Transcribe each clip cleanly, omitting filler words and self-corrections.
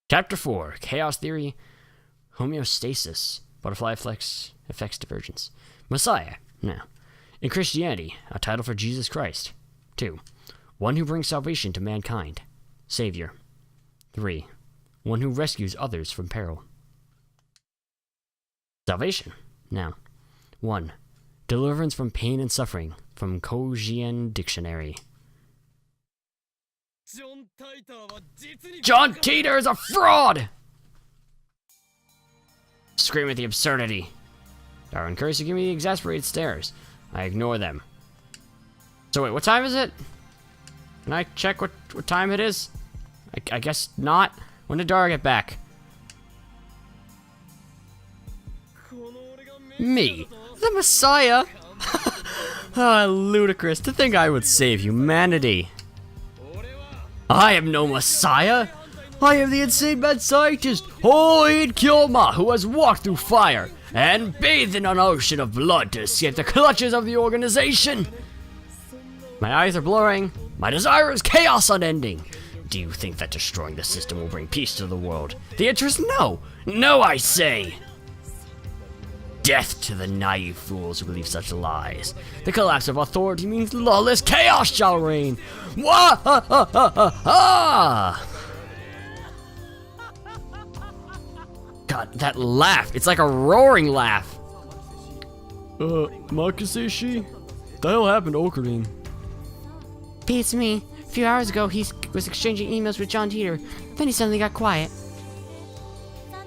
Chapter 4, Chaos Theory, Homeostasis, Butterfly Effects Divergence. Messiah. Now, in Christianity, a title for Jesus Christ. 2. One who brings salvation to mankind. Savior. 3. One who rescues others from peril. Salvation. Now, 1. Deliverance from pain and suffering, from Kojian Dictionary. John Titor is a fraud! Scream at the absurdity. Darwin Curse, you give me the exasperated stares. I ignore them. So wait, what time is it? Can I check what time it is? I guess not. When did Dara get back? Me, the Messiah? Ah, ludicrous to think I would save humanity. I am no Messiah. I am the insane mad scientist, Hoid Kyoma, who has walked through fire and bathed in an ocean of blood to escape the clutches of the organization. My eyes are blurring. My desire is chaos unending. Do you think that destroying the system will bring peace to the world? The answer is no. No, I say. Death to the naive fools who believe such lies. The collapse of authority means lawless chaos shall reign. Wah! Ha, ha, ha, ha, ha. God, that laugh. It's like a roaring laugh. Makaseshi? What the hell happened to Ocarine? It's me. A few hours ago, he was exchanging emails with John Titor. Then he suddenly got quiet.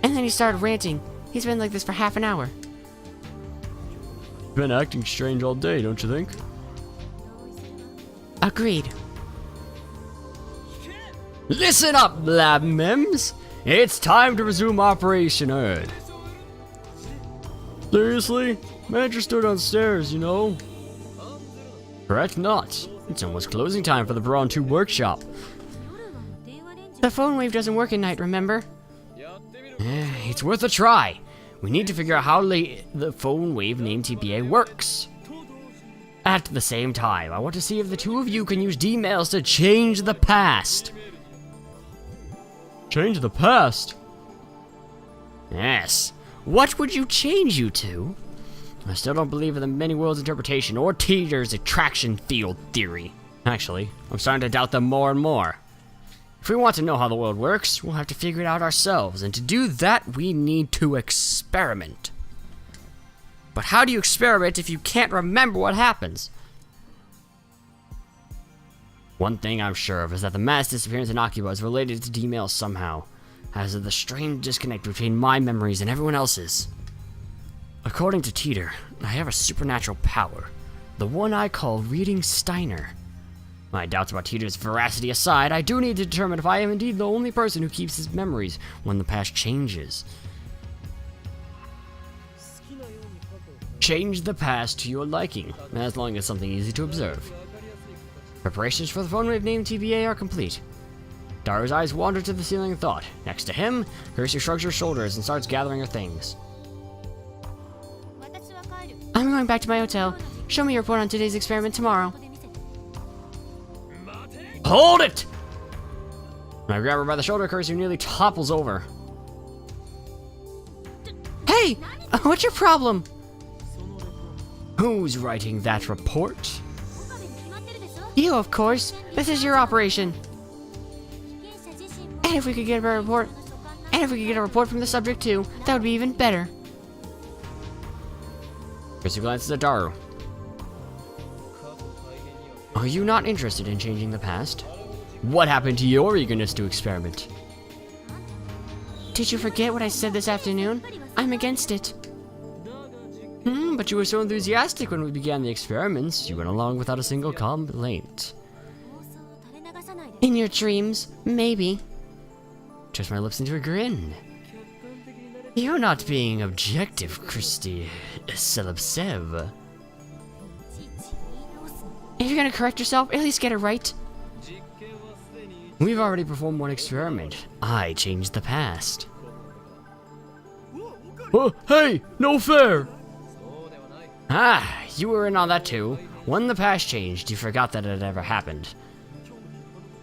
And then he started ranting. He's been like this for half an hour. Been acting strange all day, don't you think? Agreed. Listen up, lab mems. It's time to resume Operation Earth. Seriously? Manager stood downstairs, you know. Correct not. It's almost closing time for the Brawn 2 workshop. The phone wave doesn't work at night, remember? It's worth a try. We need to figure out how the phone wave named TPA works. At the same time, I want to see if the two of you can use D-mails to change the past. Change the past? Yes. What would you change you to? I still don't believe in the many worlds interpretation or Titor's attraction field theory. Actually, I'm starting to doubt them more and more. If we want to know how the world works, we'll have to figure it out ourselves, and to do that, we need to experiment. But how do you experiment if you can't remember what happens? One thing I'm sure of is that the mass disappearance in Akiba is related to D-mail somehow, as of the strange disconnect between my memories and everyone else's. According to Titor, I have a supernatural power, the one I call reading Steiner. My doubts about Titor's veracity aside, I do need to determine if I am indeed the only person who keeps his memories when the past changes. Change the past to your liking, as long as something easy to observe. Preparations for the phone wave named TBA are complete. Daru's eyes wander to the ceiling in thought. Next to him, Kirsi shrugs her shoulders and starts gathering her things. I'm going back to my hotel. Show me your report on today's experiment tomorrow. Hold it! When I grab her by the shoulder, Kirsi nearly topples over. Hey! What's your problem? Who's writing that report? You, of course. This is your operation. And if we could get a report, from the subject too, that would be even better. Kirsi glances at Daru. Are you not interested in changing the past? What happened to your eagerness to experiment? Did you forget what I said this afternoon? I'm against it. But you were so enthusiastic when we began the experiments, you went along without a single complaint. In your dreams, maybe. Twist my lips into a grin. You're not being objective, Christy Celebsev. If you're gonna correct yourself, at least get it right. We've already performed one experiment. I changed the past. Hey, no fair! Ah, you were in on that too. When the past changed, you forgot that it ever happened.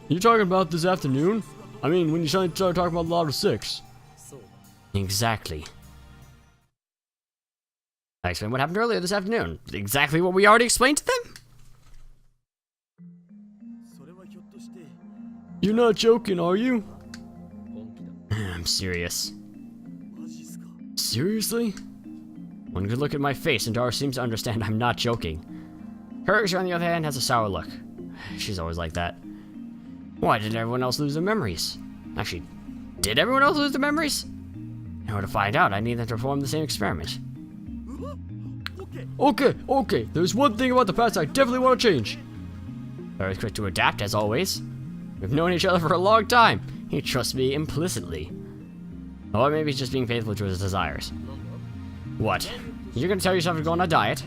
You talking about this afternoon? I mean, when you started talking about Lotto 6. Exactly. I explained what happened earlier this afternoon. Exactly what we already explained to them? You're not joking, are you? I'm serious. Seriously? One good look at my face and Dara seems to understand I'm not joking. Hers, on the other hand, has a sour look. She's always like that. Why did everyone else lose their memories? Actually, did everyone else lose their memories? In order to find out, I need them to perform the same experiment. Okay, there's one thing about the past I definitely want to change. Very quick to adapt, as always. We've known each other for a long time. He trusts me implicitly. Or maybe he's just being faithful to his desires. What? You're gonna tell yourself to go on a diet?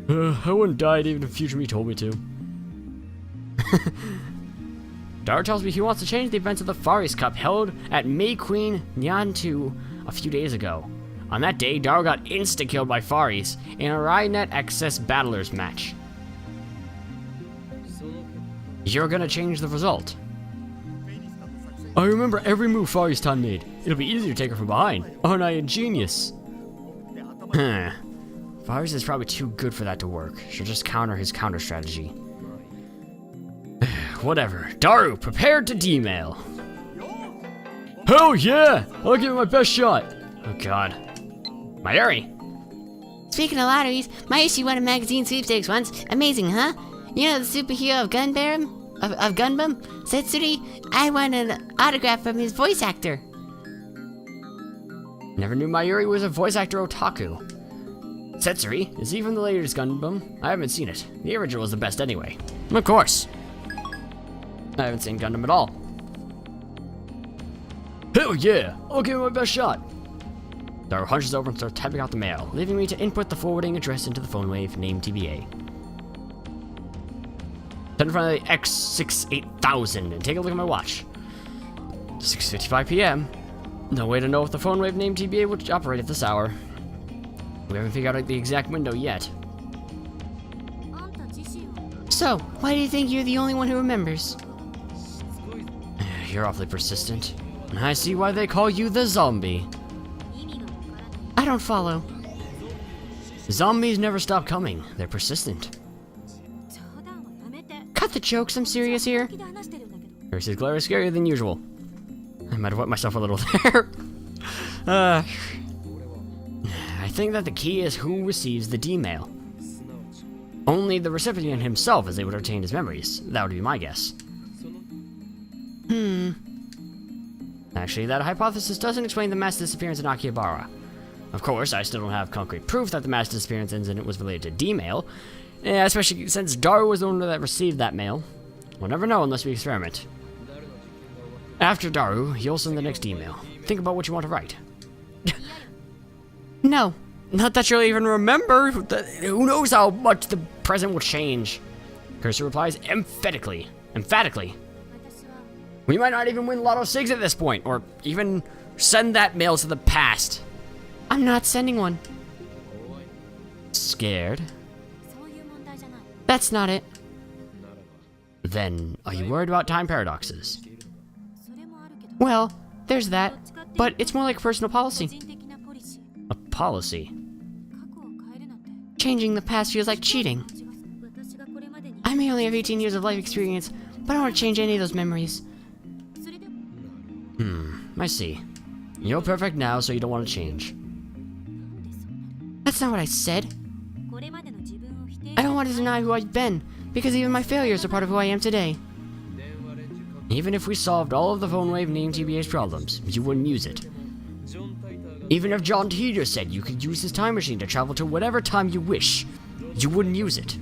I wouldn't diet even if future me told me to. Dara tells me he wants to change the events of the Far East Cup held at May Queen Nyantu a few days ago. On that day, Dara got insta-killed by Far East in a Rynet Access Battlers match. You're gonna change the result. I remember every move Far East Tan made. It'll be easy to take her from behind. Aren't I a genius? Far East is probably too good for that to work. She'll just counter his counter strategy. Whatever. Daru, prepared to D-mail. Hell yeah! I'll give it my best shot. Oh god. Mayuri! Speaking of lotteries, my issue won a magazine sweepstakes once. Amazing, huh? You know the superhero of Gunbum? Setsuri? I won an autograph from his voice actor. Never knew Mayuri was a voice actor otaku. Setsuri is even the latest Gundam. I haven't seen it. The original is the best anyway. Of course. I haven't seen Gundam at all. Hell yeah! I'll give it my best shot. Daru hunches over and starts typing out the mail, leaving me to input the forwarding address into the phone wave named TBA. Set in front of the X68000 and take a look at my watch. 6:55 p.m. No way to know if the phone wave named TBA would operate at this hour. We haven't figured out the exact window yet. So, why do you think you're the only one who remembers? You're awfully persistent. I see why they call you the zombie. I don't follow. Zombies never stop coming. They're persistent. Cut the jokes, I'm serious here. Versus glare is scarier than usual. I might have wet myself a little there. I think that the key is who receives the D-mail. Only the recipient himself is able to retain his memories. That would be my guess. Actually, that hypothesis doesn't explain the mass disappearance in Akihabara. Of course, I still don't have concrete proof that the mass disappearance incident was related to D-mail, especially since Daru was the one that received that mail. We'll never know unless we experiment. After Daru, you'll send the next email. Think about what you want to write. No. Not that you'll even remember. Who knows how much the present will change. Cursor replies emphatically. We might not even win Lotto 6 at this point, or even send that mail to the past. I'm not sending one. Scared? That's not it. Then, are you worried about time paradoxes? Well, there's that, but it's more like a personal policy. A policy? Changing the past feels like cheating. I may only have 18 years of life experience, but I don't want to change any of those memories. I see. You're perfect now, so you don't want to change. That's not what I said. I don't want to deny who I've been, because even my failures are part of who I am today. Even if we solved all of the phone wave named TBA's problems, you wouldn't use it. Even if John Titor said you could use his time machine to travel to whatever time you wish, you wouldn't use it.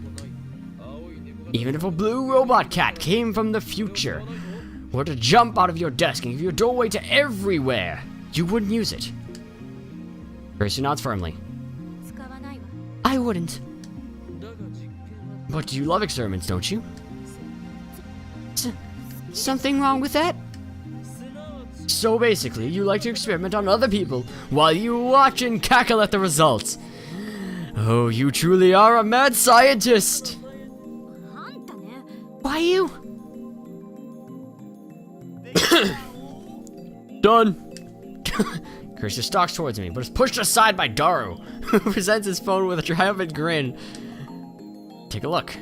Even if a blue robot cat came from the future, or to jump out of your desk and give you a doorway to everywhere, you wouldn't use it. Percy nods firmly. I wouldn't. But you love experiments, don't you? Something wrong with that? So basically, you like to experiment on other people while you watch and cackle at the results. Oh, you truly are a mad scientist! Why you? Done. Chris just stalks towards me, but is pushed aside by Daru, who presents his phone with a triumphant grin. Take a look.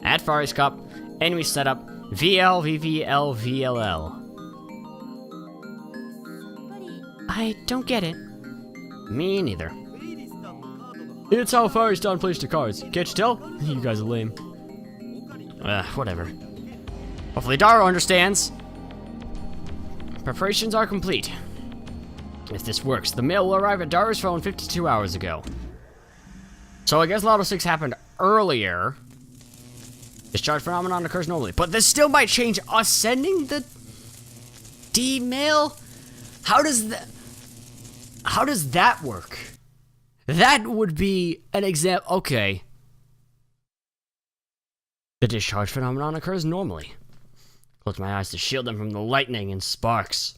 At Fari's Cup, enemy setup, VLVVLVLL. I don't get it. Me neither. It's how Firestone plays the cards. Can't you tell? You guys are lame. Whatever. Hopefully Daru understands. Preparations are complete. If this works, the mail will arrive at Daru's phone 52 hours ago. So I guess Lotto 6 happened earlier. Discharge phenomenon occurs normally. But this still might change us sending the D-mail? How does that work? That would be an example. Okay. The discharge phenomenon occurs normally. Close my eyes to shield them from the lightning and sparks.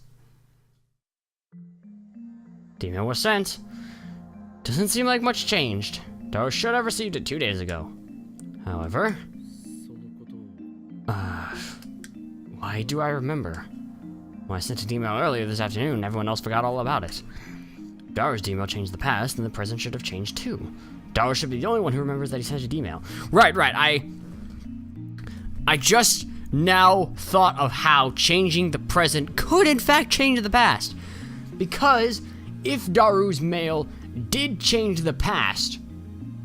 D-mail was sent. Doesn't seem like much changed. Daru should have received it 2 days ago. However... why do I remember? When I sent an email earlier this afternoon, everyone else forgot all about it. Daru's email changed the past, and the present should have changed too. Daru should be the only one who remembers that he sent an email. Right, I just now thought of how changing the present could in fact change the past. Because if Daru's mail did change the past,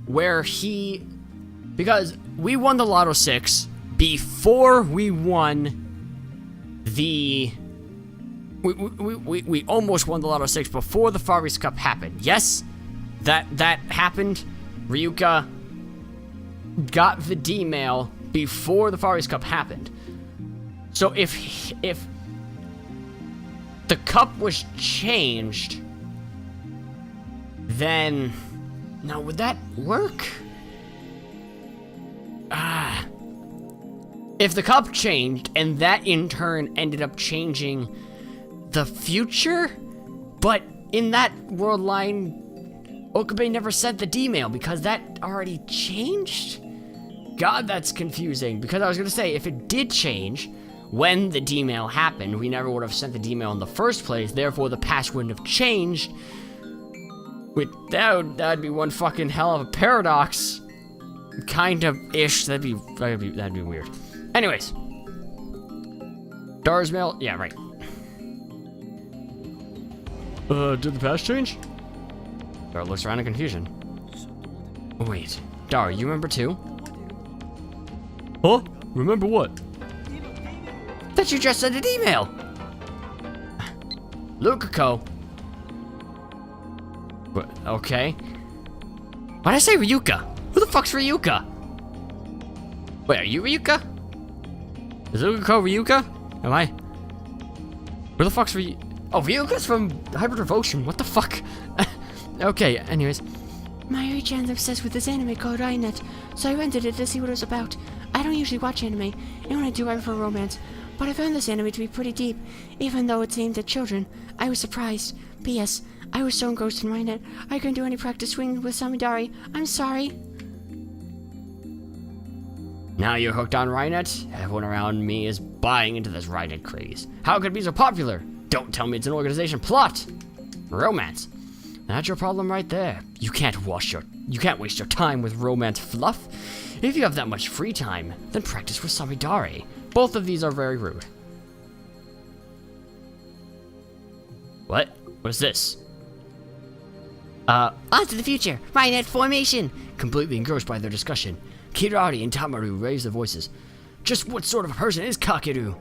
because we won the Lotto 6 before we won the... We almost won the Lotto 6 before the Far East Cup happened. Yes, that happened. Ryuka got the D-mail before the Far East Cup happened. So if the cup was changed, then... Now, would that work? If the cup changed, and that in turn ended up changing the future, but in that world line, Okabe never sent the D-mail because that already changed? God, that's confusing, because I was going to say, if it did change, when the D-mail happened, we never would have sent the D-mail in the first place, therefore the past wouldn't have changed. That'd be one fucking hell of a paradox. Kind of ish. That'd be weird. Anyways. Daru's mail, yeah, right. Did the past change? Daru looks around in confusion. Wait, Daru, you remember too? Huh? Remember what? That you just sent an email! Lukako. What? Okay. Why'd I say Ryuka? Who the fuck's Ryuka? Wait, are you Ryuka? Is Lukako Ryuka? Am I? Where the fuck's Ryuka? Oh, Ryuka's from Hyper Devotion. What the fuck? Okay, anyways. My Ori-chan's obsessed with this anime called Rainet, so I rented it to see what it was about. I don't usually watch anime, and when I do, I prefer romance. But I found this anime to be pretty deep, even though it's aimed at children. I was surprised. P.S. I was so engrossed in Rainet, I couldn't do any practice swinging with Samidari. I'm sorry. Now you're hooked on Rainet? Everyone around me is buying into this Rainet craze. How could it be so popular? Don't tell me it's an organization plot. Romance. That's your problem right there. You can't waste your time with romance fluff. If you have that much free time, then practice with Samidari. Both of these are very rude. What? What's this? On to the future. Rainet formation. Completely engrossed by their discussion, Kirari and Tamaru raise their voices. Just what sort of a person is Kakeru?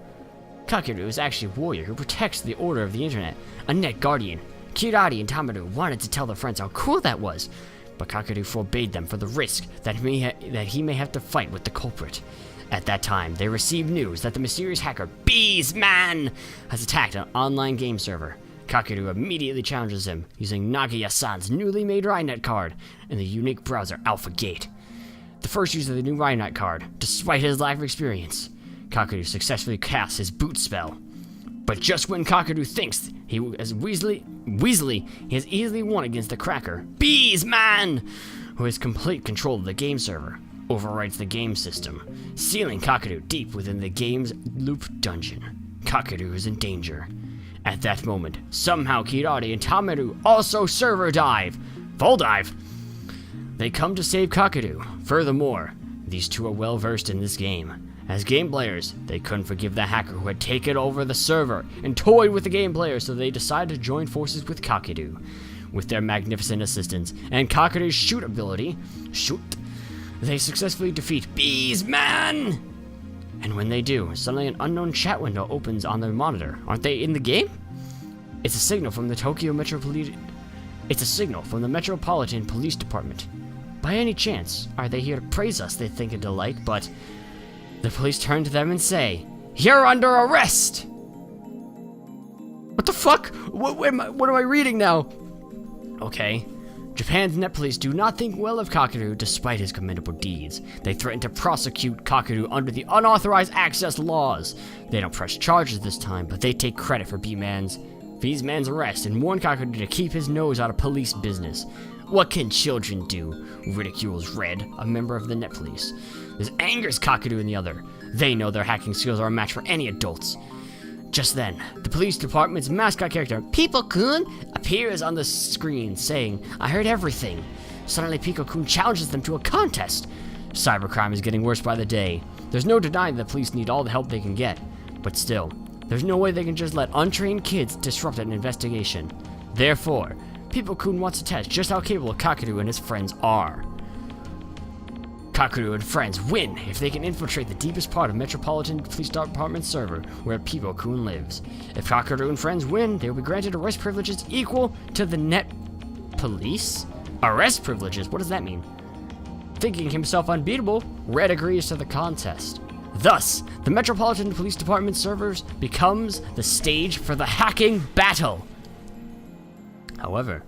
Kakeru is actually a warrior who protects the order of the internet, a net guardian. Kirari and Tamaru wanted to tell their friends how cool that was, but Kakeru forbade them for the risk that he may have to fight with the culprit. At that time, they received news that the mysterious hacker Beesman has attacked an online game server. Kakeru immediately challenges him using Nagaya-san's newly made Rainet card and the unique browser AlphaGate. The first use of the new Rainet card, despite his lack of experience, Kakeru successfully casts his boot spell. But just when Kakeru thinks he has easily won against the cracker, Beesman, who has complete control of the game server. overwrites the game system, sealing Kakeru deep within the game's loop dungeon. Kakeru is in danger. At that moment, somehow Kirari and Tameru also server dive. Full dive! They come to save Kakeru. Furthermore, these two are well versed in this game. As game players, they couldn't forgive the hacker who had taken over the server and toyed with the game players, so they decided to join forces with Kakeru. With their magnificent assistance and Kakeru's shoot ability, they successfully defeat Bees Man! And when they do, suddenly an unknown chat window opens on their monitor. Aren't they in the game? It's a signal from the Metropolitan Police Department. By any chance, are they here to praise us, they think and delight, but the police turn to them and say, "You're under arrest!" What the fuck? What am I reading now? Okay. Japan's net police do not think well of Kakeru despite his commendable deeds. They threaten to prosecute Kakeru under the unauthorized access laws. They don't press charges this time, but they take credit for Bees-Man's arrest and warn Kakeru to keep his nose out of police business. What can children do? Ridicules Red, a member of the net police. This angers Kakeru and the other. They know their hacking skills are a match for any adults. Just then, the police department's mascot character, People-kun, appears on the screen saying, "I heard everything." Suddenly, People-kun challenges them to a contest. Cybercrime is getting worse by the day. There's no denying the police need all the help they can get. But still, there's no way they can just let untrained kids disrupt an investigation. Therefore, People-kun wants to test just how capable Kakeru and his friends are. Kakeru and friends win if they can infiltrate the deepest part of Metropolitan Police Department server where People-kun lives. If Kakeru and friends win, they will be granted arrest privileges equal to the net police? Arrest privileges? What does that mean? Thinking himself unbeatable, Red agrees to the contest. Thus, the Metropolitan Police Department servers becomes the stage for the hacking battle. However,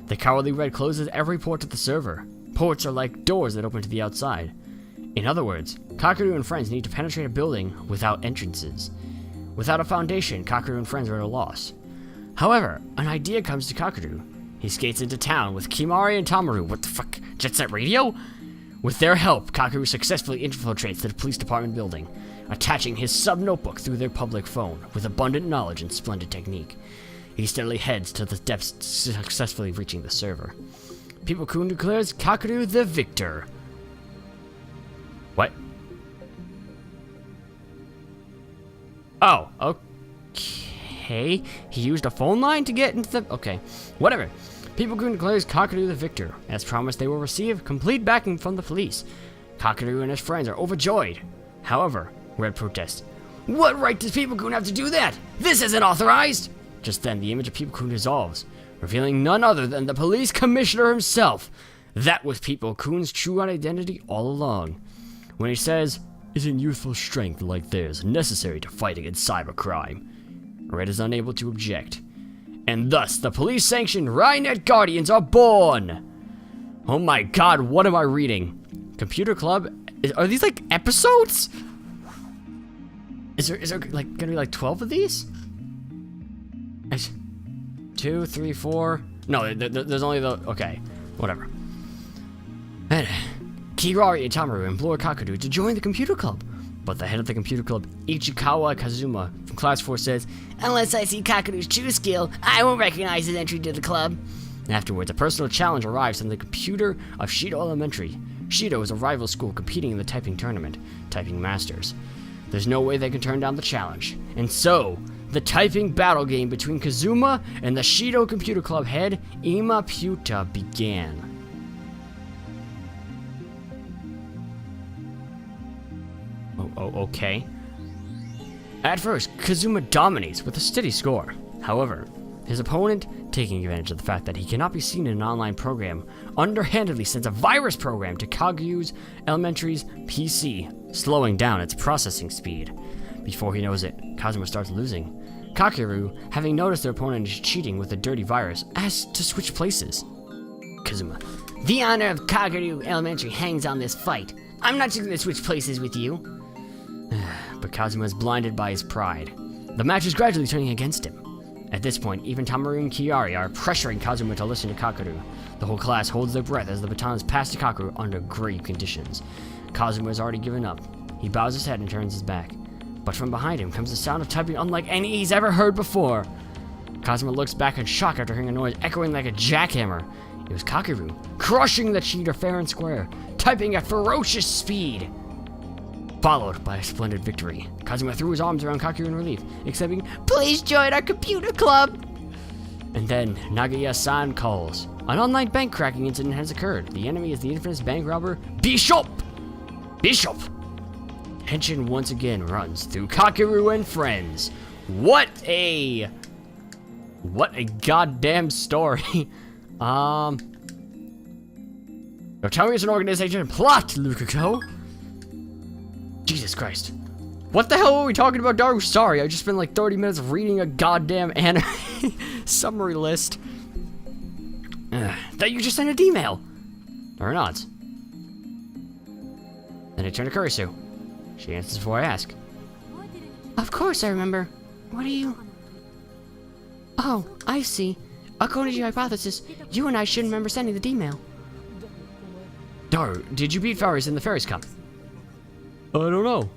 the cowardly Red closes every port to the server. Ports are like doors that open to the outside. In other words, Kakeru and friends need to penetrate a building without entrances. Without a foundation, Kakeru and friends are at a loss. However, an idea comes to Kakeru. He skates into town with Kimari and Tameru. What the fuck? Jet Set Radio? With their help, Kakeru successfully infiltrates the police department building, attaching his sub-notebook through their public phone with abundant knowledge and splendid technique. He steadily heads to the depths, successfully reaching the server. People-kun declares Kakeru the victor. What? Oh, okay. He used a phone line to get into the... Okay, whatever. People-kun declares Kakeru the victor. As promised, they will receive complete backing from the police. Kakeru and his friends are overjoyed. However, Red protests. What right does People-kun have to do that? This isn't authorized! Just then, the image of People-kun dissolves, revealing none other than the police commissioner himself. That was People-kun's true identity all along. When he says, "Isn't youthful strength like theirs necessary to fight against cybercrime?" Red is unable to object. And thus, the police-sanctioned Rynet Guardians are born! Oh my god, what am I reading? Computer Club? Are these like episodes? Is there like gonna be like 12 of these? 2, 3, 4. No, there's only the... Okay, whatever. And Kirari and Tameru implore Kakeru to join the computer club. But the head of the computer club, Ichikawa Kazuma, from Class 4 says, "Unless I see Kakeru's true skill, I won't recognize his entry to the club." Afterwards, a personal challenge arrives from the computer of Shido Elementary. Shido is a rival school competing in the typing tournament, Typing Masters. There's no way they can turn down the challenge. And so, the typing battle game between Kazuma and the Shido Computer Club head, Ima Puta, began. Okay. At first, Kazuma dominates with a steady score. However, his opponent, taking advantage of the fact that he cannot be seen in an online program, underhandedly sends a virus program to Kaguya's Elementary's PC, slowing down its processing speed. Before he knows it, Kazuma starts losing. Kakeru, having noticed their opponent is cheating with a dirty virus, asks to switch places. Kazuma: "The honor of Kakeru Elementary hangs on this fight. I'm not just going to switch places with you." But Kazuma is blinded by his pride. The match is gradually turning against him. At this point, even Tameru and Kirari are pressuring Kazuma to listen to Kakeru. The whole class holds their breath as the baton is passed to Kakeru under grave conditions. Kazuma has already given up. He bows his head and turns his back. But from behind him comes the sound of typing unlike any he's ever heard before. Kazuma looks back in shock after hearing a noise echoing like a jackhammer. It was Kakeru, crushing the cheater fair and square, typing at ferocious speed. Followed by a splendid victory. Kazuma threw his arms around Kakeru in relief, exclaiming, "Please join our computer club!" And then Nagaya-san calls. An online bank cracking incident has occurred. The enemy is the infamous bank robber, Bishop! Bishop! Tension once again runs through Kakeru and friends. What a goddamn story. Now tell me it's an organization plot, Lukaku. Jesus Christ. What the hell were we talking about, Daru? Sorry, I just spent like 30 minutes reading a goddamn anime summary list. That you just sent an email. Or not. Then I turn to Kurisu. She answers before I ask. Of course I remember. What are you... Oh, I see. According to your hypothesis, you and I shouldn't remember sending the email. Daru, did you beat Farius in the Ferris Cup? I don't know.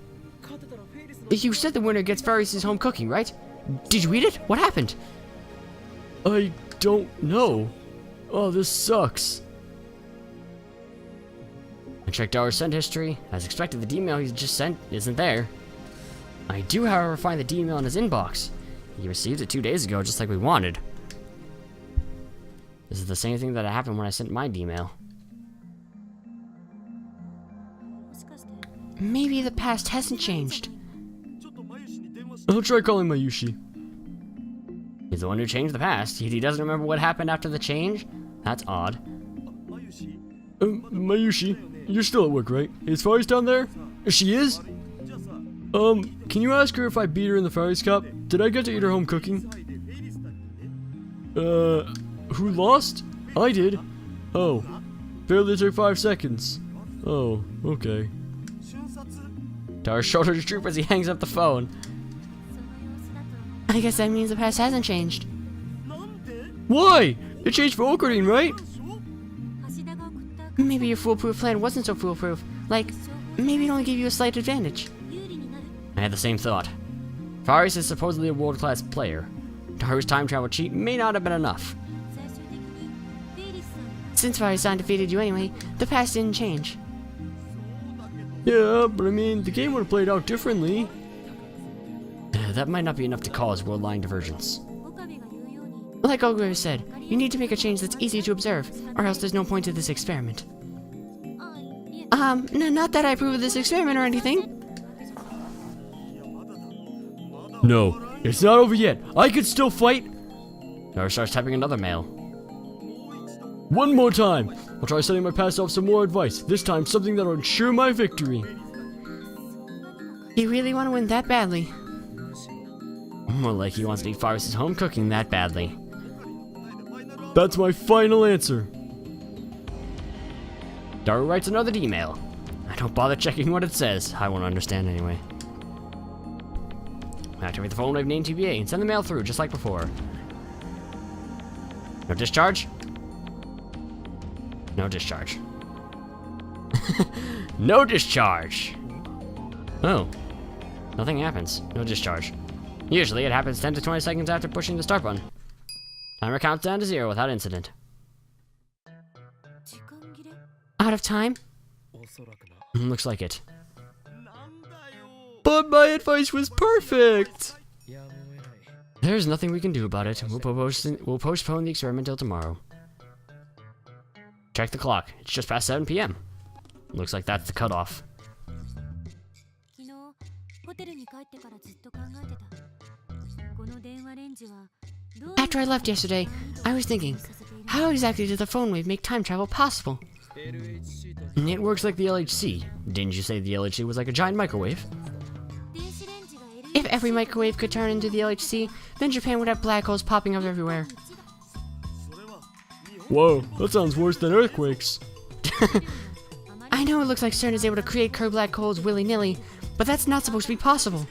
You said the winner gets Farius' home cooking, right? Did you eat it? What happened? I don't know. Oh, this sucks. I checked Daru's send history. As expected, the email he just sent isn't there. I do, however, find the email in his inbox. He received it 2 days ago, just like we wanted. This is the same thing that happened when I sent my email. Maybe the past hasn't changed. I'll try calling Mayushi. He's the one who changed the past, yet he doesn't remember what happened after the change? That's odd. Mayushi, you're still at work, right? Is Farius down there? She is? Can you ask her if I beat her in the Farius Cup? Did I get to eat her home cooking? Who lost? I did. Oh, barely took 5 seconds. Oh, okay. Daru's shoulders droop as he hangs up the phone. I guess that means the past hasn't changed. Why? It changed for Ocarine, right? Maybe your foolproof plan wasn't so foolproof. Like, maybe it only gave you a slight advantage. I had the same thought. Farius is supposedly a world-class player. Daru's time travel cheat may not have been enough. Since Farius defeated you anyway, the past didn't change. Yeah, but I mean, the game would have played out differently. That might not be enough to cause world-line divergence. Like Ogre said, you need to make a change that's easy to observe, or else there's no point to this experiment. Not that I approve of this experiment or anything. No, it's not over yet. I could still fight. Daru starts typing another mail. One more time. I'll try sending my past self some more advice. This time, something that'll ensure my victory. You really want to win that badly? More like he wants to eat Farius' home cooking that badly. That's my final answer. Daru writes another email. I don't bother checking what it says. I won't understand anyway. Activate the phone wave named TBA and send the mail through just like before. No discharge? No discharge. No discharge! Oh. Nothing happens. No discharge. Usually it happens 10 to 20 seconds after pushing the start button. Timer counts down to 0 without incident. Out of time? Looks like it. But my advice was perfect! There's nothing we can do about it. We'll postpone the experiment till tomorrow. Check the clock. It's just past 7 p.m. Looks like that's the cutoff. After I left yesterday, I was thinking, how exactly did the phone wave make time travel possible? It works like the LHC. Didn't you say the LHC was like a giant microwave? If every microwave could turn into the LHC, then Japan would have black holes popping up everywhere. Whoa, that sounds worse than earthquakes. I know it looks like CERN is able to create curved black holes willy-nilly, but that's not supposed to be possible.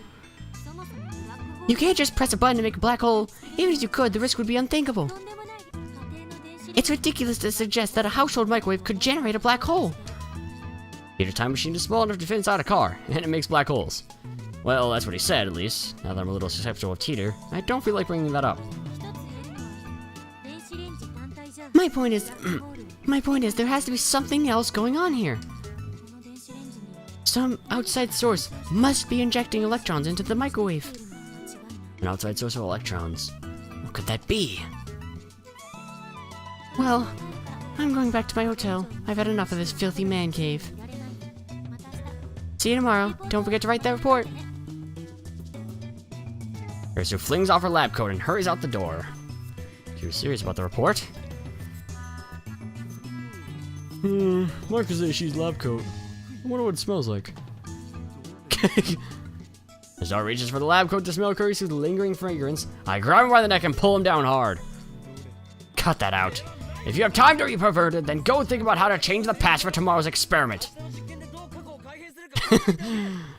You can't just press a button to make a black hole. Even if you could, the risk would be unthinkable. It's ridiculous to suggest that a household microwave could generate a black hole. Peter's time machine is small enough to fit inside a car, and it makes black holes. Well, that's what he said, at least. Now that I'm a little susceptible of Titor, I don't feel like bringing that up. My point is, there has to be something else going on here. Some outside source must be injecting electrons into the microwave. An outside source of electrons. What could that be? Well, I'm going back to my hotel. I've had enough of this filthy man cave. See you tomorrow. Don't forget to write that report. Karisu flings off her lab coat and hurries out the door. She was serious about the report. Marcus says she's lab coat. I wonder what it smells like. As Dart reaches for the lab coat to smell Karisu's lingering fragrance, I grab him by the neck and pull him down hard. Cut that out. If you have time to be perverted, then go think about how to change the past for tomorrow's experiment.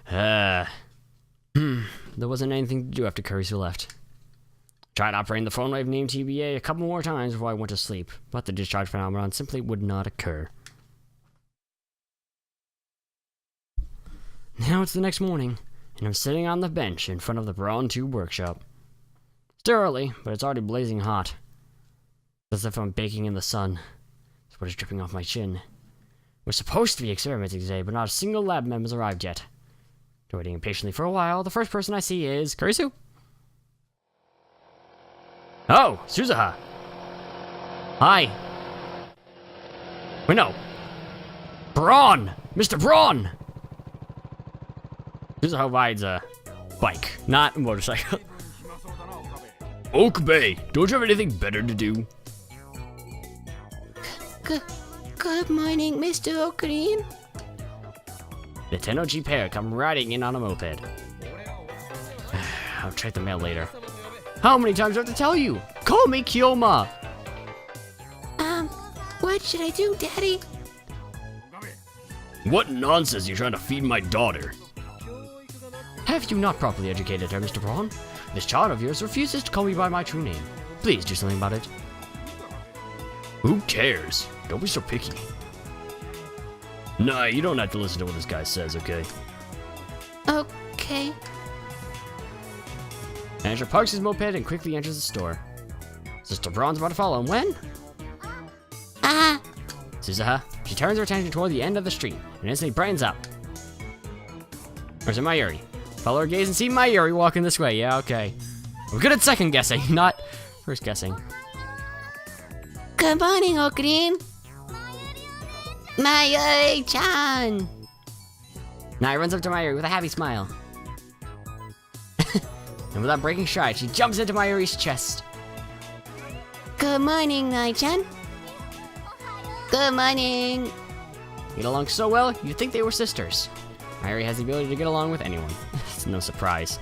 There wasn't anything to do after Karisu left. Tried operating the phone wave named TBA a couple more times before I went to sleep, but the discharge phenomenon simply would not occur. Now it's the next morning, and I'm sitting on the bench in front of the Brawn Tube workshop. Still early, but it's already blazing hot. As if I'm baking in the sun. Sweat is dripping off my chin. We're supposed to be experimenting today, but not a single lab member has arrived yet. After waiting impatiently for a while, the first person I see is Karisu. Oh, Suzuha. Hi. Wait, no. Brawn! Mr. Brawn! Suzuha rides a bike, not a motorcycle. Okabe, don't you have anything better to do? Good morning, Mr. Ocarine. Nintendo G pair come riding in on a moped. I'll check the mail later. How many times do I have to tell you? Call me Kyoma! What should I do, Daddy? What nonsense are you trying to feed my daughter? Have you not properly educated her, Mr. Braun? This child of yours refuses to call me by my true name. Please do something about it. Who cares? Don't be so picky. Nah, you don't have to listen to what this guy says, okay? Okay. Manager parks his moped and quickly enters the store. Sister Braun's about to follow him when? Suzuha. She turns her attention toward the end of the street and instantly brightens up. Where's Mayuri? Follow her gaze and see Mayuri walking this way. Yeah, okay. We're good at second guessing, not first guessing. Good morning, Ocarine. Mayuri-chan. Now he runs up to Mayuri with a happy smile. And without breaking stride, she jumps into Mayuri's chest. Good morning, Nai-chan. Good morning. Get along so well, you'd think they were sisters. Mayuri has the ability to get along with anyone. It's no surprise.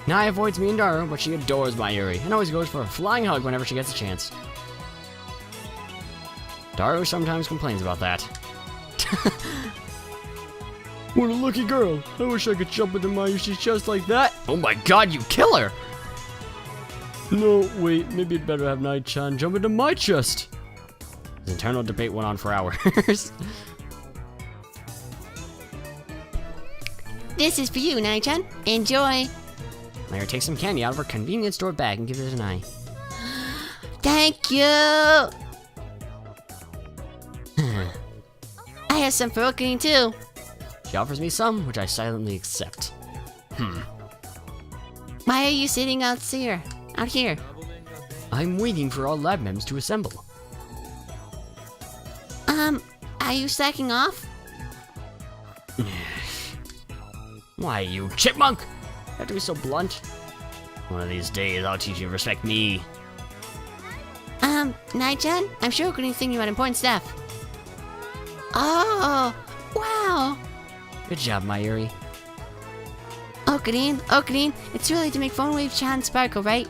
Nai avoids me and Daru, but she adores Mayuri and always goes for a flying hug whenever she gets a chance. Daru sometimes complains about that. What a lucky girl. I wish I could jump into Mayuri's chest like that. Oh my god, you kill her! No, wait, maybe it'd better have Nai-chan jump into my chest. This internal debate went on for hours. This is for you, Nai-chan. Enjoy. Mayuri takes some candy out of her convenience store bag and gives it to Nai. Thank you. I have some for Ocarine too. She offers me some, which I silently accept. Why are you sitting out here? I'm waiting for all lab members to assemble. Are you slacking off? Why, you chipmunk? You have to be so blunt. One of these days, I'll teach you to respect me. Nai-chan, I'm sure Okarine's thinking about important stuff. Oh, wow. Good job, Mayuri. Ocarine, it's really to make Phone Wave Chan sparkle, right?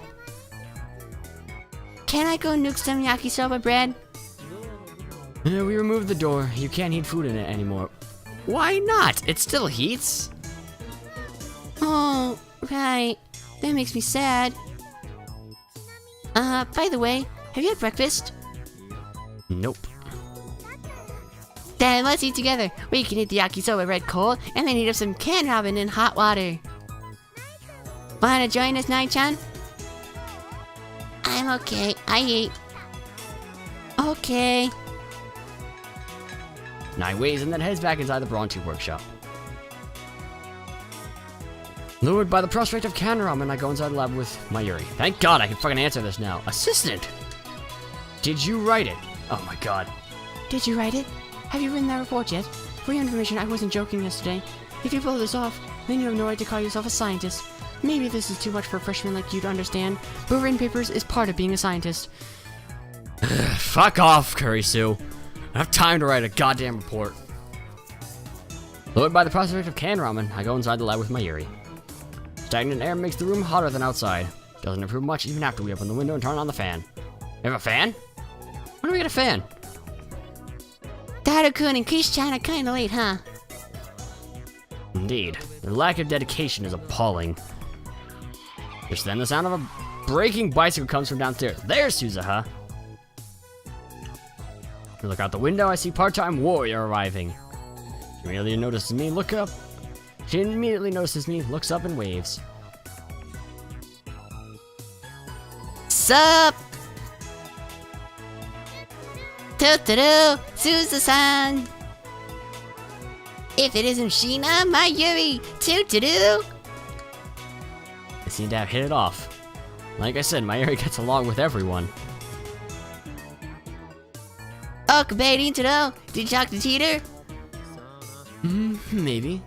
Can I go nuke some yakisoba bread? We removed the door. You can't heat food in it anymore. Why not? It still heats. Oh, right. That makes me sad. By the way, have you had breakfast? Nope. Then let's eat together. We can eat the yakisoba red coal and then heat up some canned ramen in hot water. Wanna join us, Nai-chan? I'm okay. I eat. Okay. Nai waves and then heads back inside the Bronte workshop. Lured by the prospect of canned ramen, I go inside the lab with Mayuri. Thank God I can fucking answer this now. Assistant! Did you write it? Oh my God. Did you write it? Have you written that report yet? For your information, I wasn't joking yesterday. If you pull this off, then you have no right to call yourself a scientist. Maybe this is too much for a freshman like you to understand, but written papers is part of being a scientist. Fuck off, Kurisu. I have time to write a goddamn report. Lured by the prospect of canned ramen, I go inside the lab with Mayuri. Stagnant air makes the room hotter than outside. Doesn't improve much even after we open the window and turn on the fan. We have a fan? When do we get a fan? Daru-kun and Chris-chan are kinda late, huh? Indeed. Their lack of dedication is appalling. Just then the sound of a braking bicycle comes from downstairs. There's Suzuha! I look out the window, I see part-time warrior arriving. She immediately notices me, looks up and waves. Sup? Totoro, Suzu-san. If it isn't Sheena, Mayuri, Totoro. They seem to have hit it off. Like I said, Mayuri gets along with everyone. Okabe Totoro, did you talk to Titor? Maybe.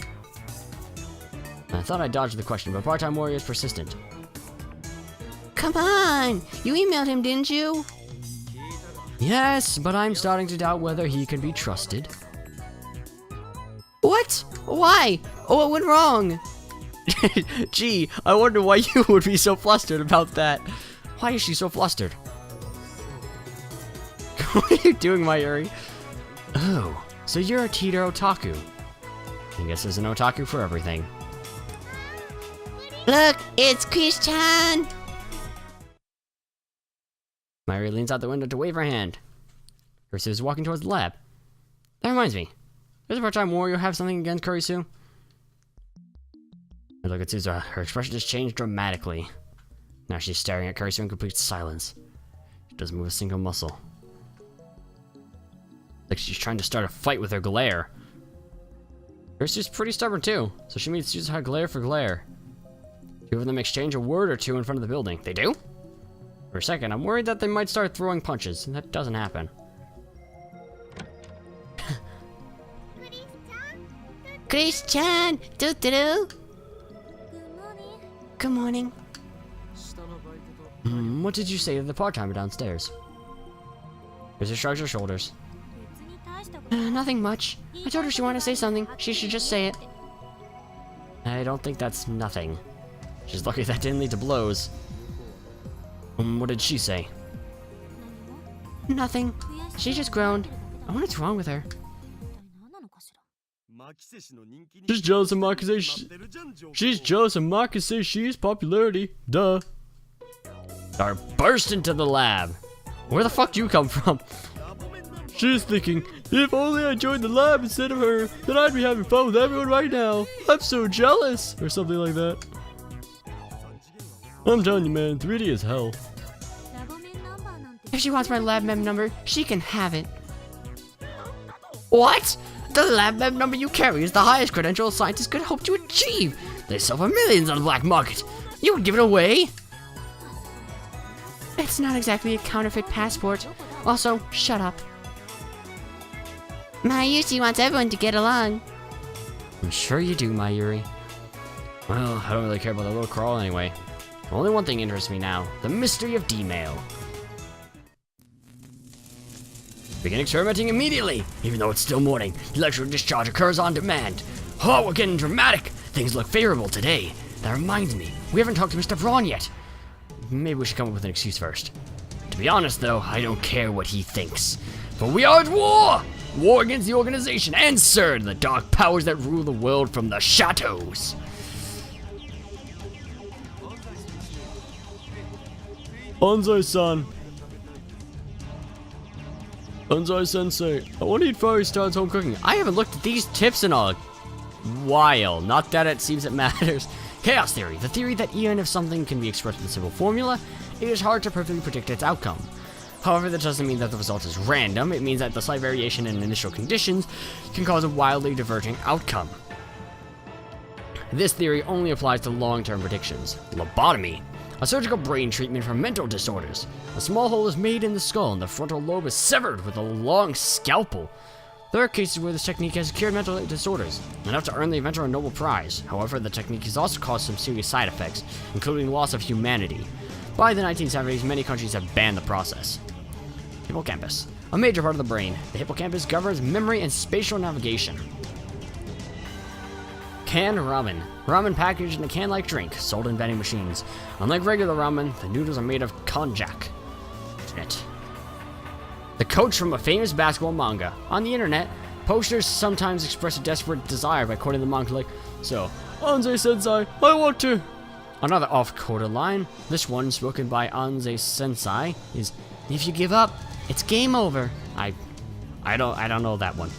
I thought I dodged the question, but part-time warrior is persistent. Come on, you emailed him, didn't you? Yes, but I'm starting to doubt whether he can be trusted. What? Why? Oh, what went wrong? Gee, I wonder why you would be so flustered about that. Why is she so flustered? What are you doing, Mayuri? Oh, so you're a Titor otaku. I guess there's an otaku for everything. Look, it's Chris-chan. Mayuri leans out the window to wave her hand. Kurisu is walking towards the lab. That reminds me. Does a part-time warrior have something against Kurisu? I look at Suzuha. Her expression has changed dramatically. Now she's staring at Kurisu in complete silence. She doesn't move a single muscle. Like she's trying to start a fight with her glare. Kurisu's pretty stubborn too, so she meets Suzuha glare for glare. Two of them exchange a word or two in front of the building. They do? For a second, I'm worried that they might start throwing punches, and that doesn't happen. Chris-chan, Totoro. Good morning. What did you say to the part-timer downstairs? Kurisu shrugs her shoulders. Nothing much. I told her she wanted to say something. She should just say it. I don't think that's nothing. She's lucky that didn't lead to blows. What did she say? Nothing. She just groaned. I wonder what's wrong with her. She's jealous of Makisei's popularity. Duh. Star burst into the lab. Where the fuck do you come from? She's thinking, if only I joined the lab instead of her, then I'd be having fun with everyone right now. I'm so jealous. Or something like that. I'm telling you, man, 3D is hell. If she wants my lab mem number, she can have it. What? The lab mem number you carry is the highest credential a scientist could hope to achieve. They sell for millions on the black market. You would give it away? It's not exactly a counterfeit passport. Also, shut up. Mayuri wants everyone to get along. I'm sure you do, Mayuri. Well, I don't really care about the little crawl anyway. Only one thing interests me now, the mystery of D-mail. Begin experimenting immediately! Even though it's still morning, the electrical discharge occurs on demand. Oh, we're getting dramatic! Things look favorable today. That reminds me, we haven't talked to Mr. Braun yet. Maybe we should come up with an excuse first. To be honest though, I don't care what he thinks. For we are at war! War against the organization and SERN, the dark powers that rule the world from the shadows. Anzai-san. Sensei, I want to eat fire Steins home cooking. I haven't looked at these tips in a while. Not that it seems it matters. Chaos theory. The theory that even if something can be expressed in a simple formula, it is hard to perfectly predict its outcome. However, that doesn't mean that the result is random. It means that the slight variation in initial conditions can cause a wildly diverging outcome. This theory only applies to long-term predictions. Lobotomy. A surgical brain treatment for mental disorders. A small hole is made in the skull and the frontal lobe is severed with a long scalpel. There are cases where this technique has cured mental disorders, enough to earn the inventor a Nobel Prize. However, the technique has also caused some serious side effects, including loss of humanity. By the 1970s, many countries have banned the process. Hippocampus. A major part of the brain. The hippocampus governs memory and spatial navigation. Canned ramen. Ramen packaged in a can-like drink, sold in vending machines. Unlike regular ramen, the noodles are made of konjac. Internet. The coach from a famous basketball manga. On the internet, posters sometimes express a desperate desire by quoting the manga like, "So, Anze Sensei, I want to." Another off-quoted line, this one spoken by Anze Sensei, is, "If you give up, it's game over." I don't know that one.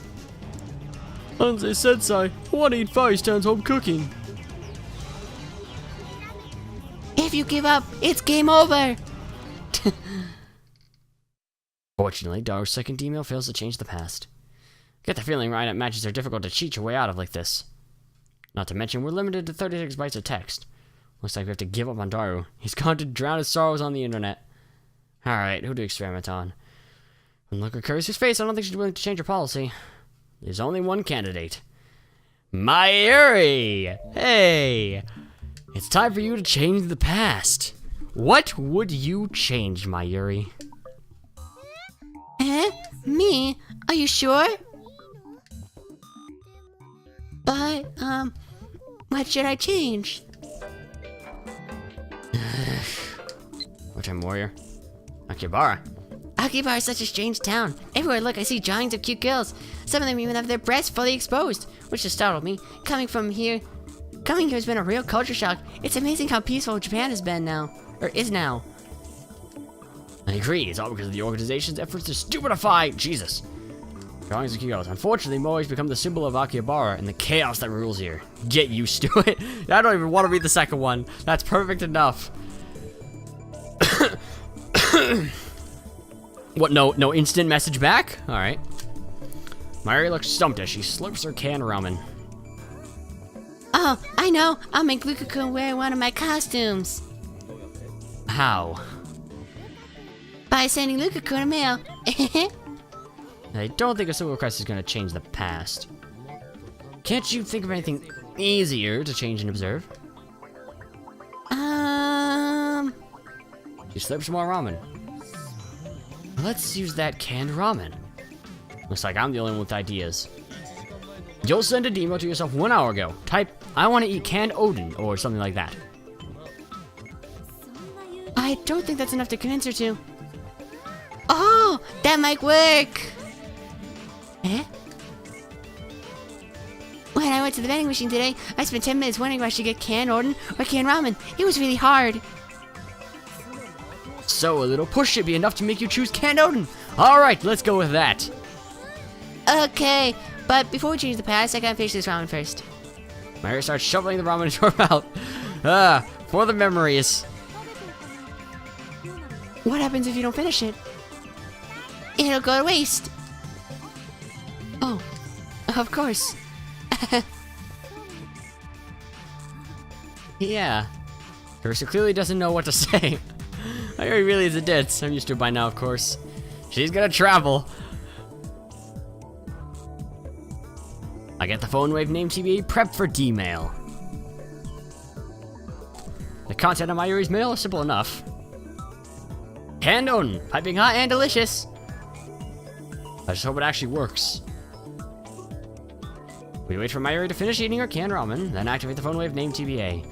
Anze Sensei, I want to eat fire Steins home cooking. If you give up, it's game over. Fortunately, Daru's second email fails to change the past. Get the feeling Ryan matches are difficult to cheat your way out of like this. Not to mention, we're limited to 36 bytes of text. Looks like we have to give up on Daru. He's gone to drown his sorrows on the internet. Alright, who to experiment on? When look at Curry's face, I don't think she's willing to change her policy. There's only one candidate. Mayuri! Hey! It's time for you to change the past. What would you change, Mayuri? Me? Are you sure? But, what should I change? Wartime warrior. Akihabara. Akihabara is such a strange town. Everywhere I look, I see drawings of cute girls. Some of them even have their breasts fully exposed, which has startled me. Coming here has been a real culture shock. It's amazing how peaceful Japan has been now, or is now. I agree, it's all because of the organization's efforts to stupidify Jesus. Drawings of cute girls. Unfortunately, Moe's become the symbol of Akihabara and the chaos that rules here. Get used to it. I don't even want to read the second one. That's perfect enough. What, no instant message back? Alright. Mayuri looks stumped as she slurps her canned ramen. Oh, I know. I'll make Luka-kun wear one of my costumes. How? By sending Luka-kun a mail. I don't think a simple request is going to change the past. Can't you think of anything easier to change and observe? She slurps more ramen. Let's use that canned ramen. Looks like I'm the only one with ideas. You'll send an email to yourself 1 hour ago. Type, "I want to eat canned Odin," or something like that. I don't think that's enough to convince her to. Oh, that might work. When I went to the vending machine today, I spent 10 minutes wondering if I should get canned Odin or canned ramen. It was really hard. So a little push should be enough to make you choose canned Odin. Alright, let's go with that. Okay, but before we change the past, I gotta finish this ramen first. Mayuri starts shoveling the ramen into her mouth. For the memories. What happens if you don't finish it? It'll go to waste. Oh, of course. Yeah. Carissa clearly doesn't know what to say. Mayuri really is a ditz. I'm used to it by now, of course. She's gonna travel. I get the phone wave name TBA prepped for D-mail. The content of Mayuri's mail is simple enough. Canned Odin, piping hot and delicious. I just hope it actually works. We wait for Mayuri to finish eating her canned ramen, then activate the phone wave named TBA.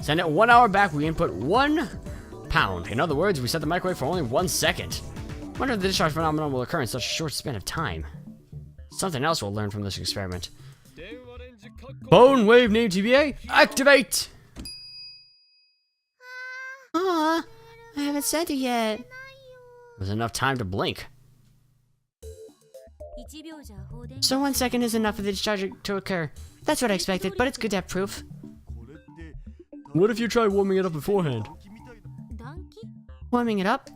Send it 1 hour back, we input 1 pound. In other words, we set the microwave for only 1 second. Wonder if the discharge phenomenon will occur in such a short span of time. Something else we'll learn from this experiment. Phone wave named TBA, activate! Aw, I haven't sent it yet. There's enough time to blink. So 1 second is enough for the discharge to occur. That's what I expected, but it's good to have proof. What if you try warming it up beforehand? Warming it up?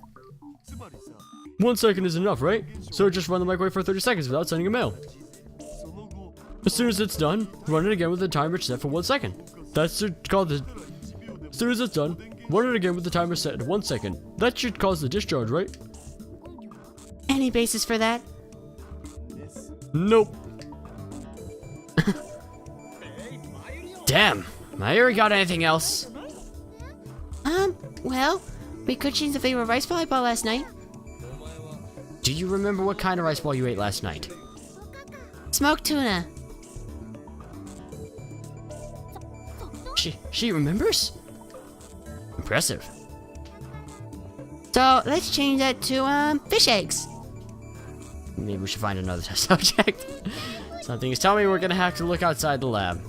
1 second is enough, right? So just run the microwave for 30 seconds without sending a mail. As soon as it's done, run it again with the timer set for 1 second. That's called the... As soon as it's done, run it again with the timer set at 1 second. That should cause the discharge, right? Any basis for that? Nope. Damn, Mayuri got anything else? Well, we could change the flavor of rice ball I bought last night. Do you remember what kind of rice ball you ate last night? Smoked tuna. She remembers? Impressive. So, let's change that to, fish eggs. Maybe we should find another test subject. Something is telling me we're gonna have to look outside the lab.